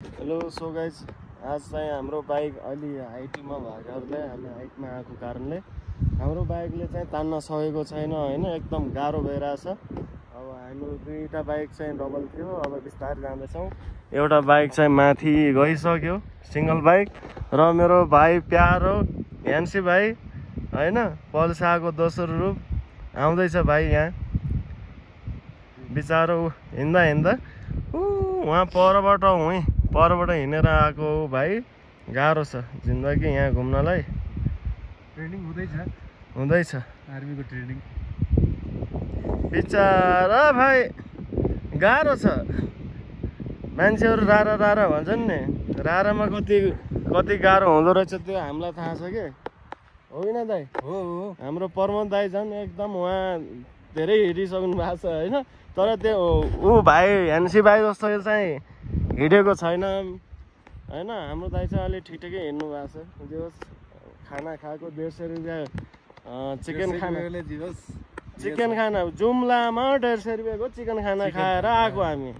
Hello so guys, आज चाहिँ हाम्रो बाइक अलि हाइटमा भएकोले हामी हाइटमा आएको कारणले हाम्रो बाइकले चाहिँ तान्न सकेको छैन होइन, एकदम गाह्रो भइरहेछ। अब हाम्रो दुईवटा बाइक चाहिँ डबल थियो, अब बिस्तारै जाँदैछौँ। एउटा बाइक चाहिँ माथि गइसक्यो सिङ्गल बाइक, र मेरो भाइ प्यारो ह्यान्सी भाइ होइन, पल्साको दोस्रो रूप आउँदैछ भाइ। यहाँ बिचारो हिँड्दा हिँड्दा उहाँ परबाट हिँडेर आएको भाइ। गाह्रो छ जिन्दगी यहाँ घुम्नलाई। ट्रेनिङ हुँदैछ आर्मीको ट्रेनिङ। बिचारा भाइ गाह्रो छ। मान्छेहरू रारा भन्छन् नि, रारामा कति गाह्रो हुँदो रहेछ त्यो हामीलाई थाहा छ के होइन दाइ? हो हाम्रो प्रमोद दाइ झन् एकदम उहाँ धेरै हिँडिसक्नु भएको छ होइन, तर त्यो ऊ भाइ ह्यान्सी भाइ जस्तो चाहिँ हिँडेको छैन होइन। हाम्रो दाइ चाहिँ अलिक ठिकै हिँड्नु भएको छ। जो खाना खाएको 150 रुपियाँ चिकन खाना जुम्लामा 150 रुपियाँको चिकन खाना खाएर आएको हामी।